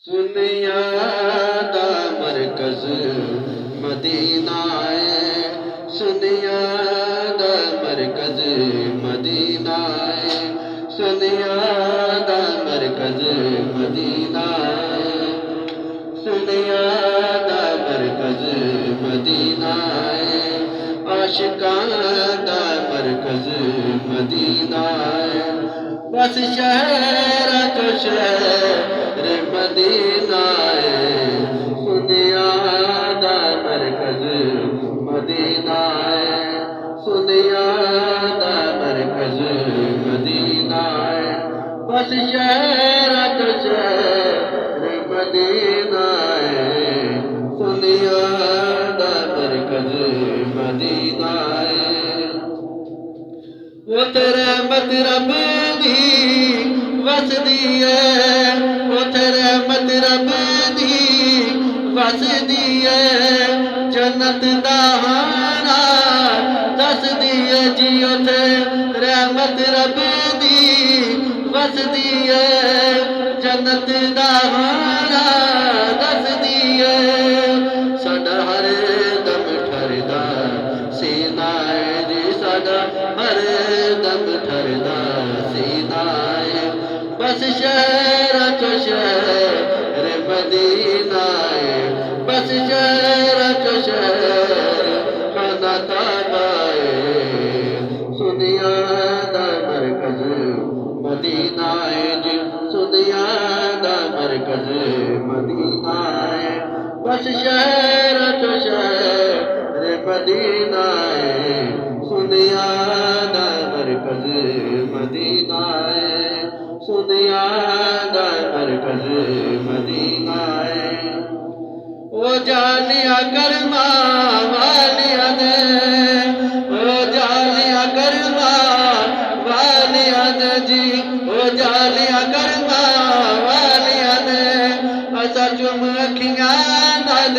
सुनिया दा मरकज मदीना है, सुनिया दा मरकज मदीना है, सुनिया दा मरकज मदीना है, सुनिया दा मरकज मदीना है, आशिकां दा मरकज मदीना है। बस शहर तो शहर मदीना है, सुनिया दा मरकज मदीना है, सुनिया दा मरकज मदीना है। बस शहर तो शहर मदीना है, सुनिया दा मरकज मदीना है। वो तेरे मतलब दी वसदी है, वो तेरे मतलब दी वसदी है, जन्नत दा हाना दसदी है जी। ओ तेरे मतलब दी वसदी है, जन्नत दा हाना दसदी है। साडा हर दम ठरदा सीना है जी, साडा हर दम ठरदा सीना है। बस शहर तो शहर मदीना है, बस शहर तो शहर खाना काबा है, सुनिया दा मरकज मदीना है जी, सुनिया दा मरकज मदीना है। बस शहर तो शहर मदीना है, सुनिया दा मरकज मदीना है, सुनिया दा मरकज मदीना है। ओ जालिया करमा वालिया ने, ओ जालिया करमा वालिया ने जी, ओ जालिया करमा वालिया ने, असा चुम अखियां नाल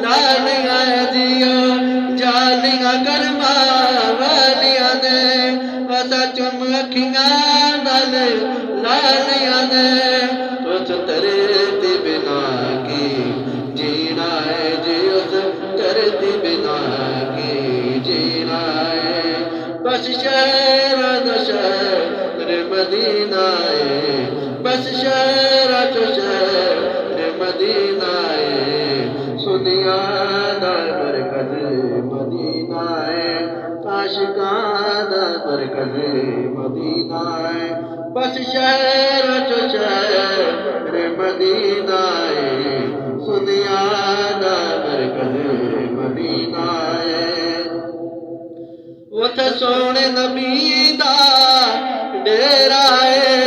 लालिया जियो, जालिया करमा वालिया ने, असा चुम अखियां नाल लालिया ने। उस तरती बिना की जीना है जी, उस तरती बिना की जीना है। बस शहर दा शहर मदीना है, बस शहर तो शहर मदीना है, सुनिया दा मरकज मदीना है, आशिकां दा मरकज मदीना है। बस शहर तो शहर मदीना है, सुनिया दा मरकज मदीना है। उथे सोने नबी दा डेरा है,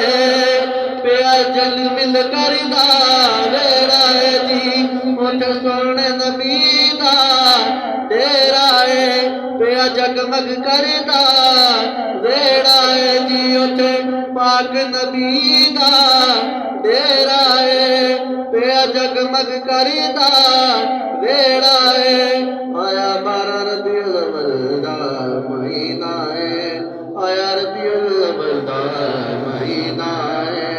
पिया जल मिल करदा वेड़ा है जी। उथे सोने नबी दा डेरा है, पिया जगमग करदा वेड़ा है जी। उथे पाक नबी दा डेरा है, पिया जगमग करदा वेड़ा है। आया 12 रबीउल अव्वल दा महीना है, आया रबीउल अव्वल दा महीना है।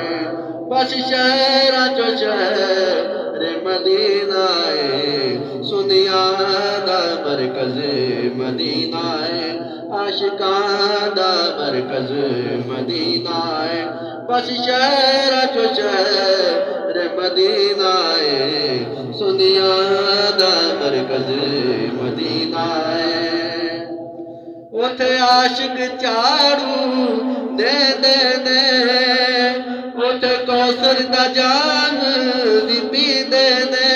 बस शहर तो शहर मदीना है, सुनिया दा मरकज मदीना है, आशिकां दा मरकज मदीना है। बस शहर तो शहर मदीना है, सुनिया दा मरकज मदीना है। उथे आशिक झाड़ू दे दे दे, उथे कौसर दा जाम भी पी दे दे,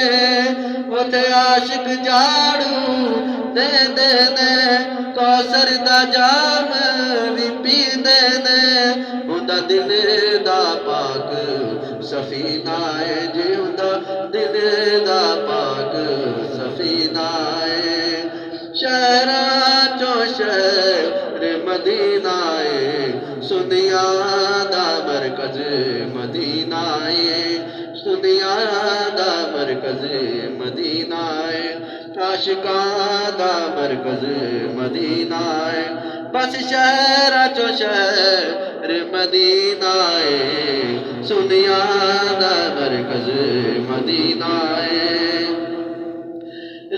उथे आशिक झाड़ू दे दे दे, कौसर दा जाम भी पी दे दे। उंदा दिल दा पाक सफीना है जी, उंदा दिल दा पाक सफीना है। शहरा चो शहर मदीना है, सुनिया दा मरकज मदीना है, सुनिया दा मरकज मदीना है, आशिकां दा मरकज मदीना है। बस शहर चो शहर मदीना है, सुनिया दा मरकज मदीना है।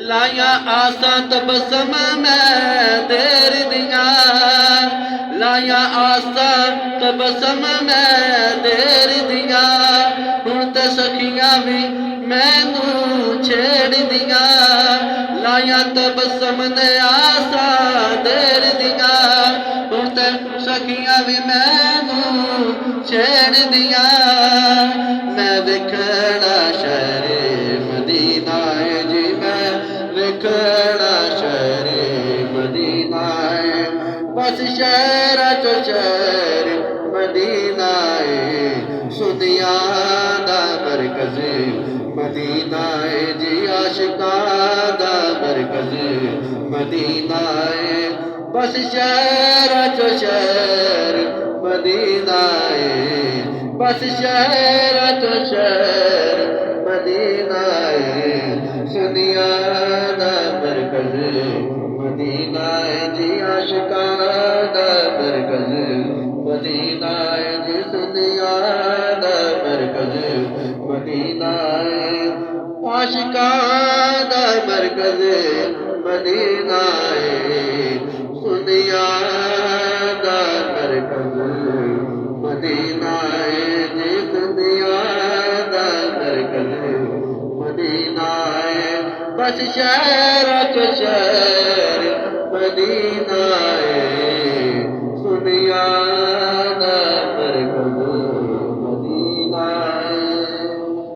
लाया आसा तबसम में देर दिया, लाया आसा तबसम में देर दिया, हुण ते सखियां भी मैनू छेड़ दिया। लाया तबसम ने आसा देर दिया, हुण ते सखियां भी मैनू छेड़ दिया। मैं विखड़ा शहर मदीना है जी, मैं विखड़ा शहर मदीना है। बस शहर चो शहर मदीना है, सुनिया दा मरकज मदीना है जी, आशिका दा मरकज मदीना है। बस शहर चो शहर मदीना है, बस शहर चो शहर मदीना है, सुनिया दा मरकज मदीना है जी, आशिका दा मरकज मदीना है जी, सुनिया दा मरकज मदीना है। आशिका दा मरकज मदीना है, सुनिया दा मरकज मदीना है जी, सुनिया दा मरकज मदीना है। बस शहर चो शहर मदीना है, सुनिया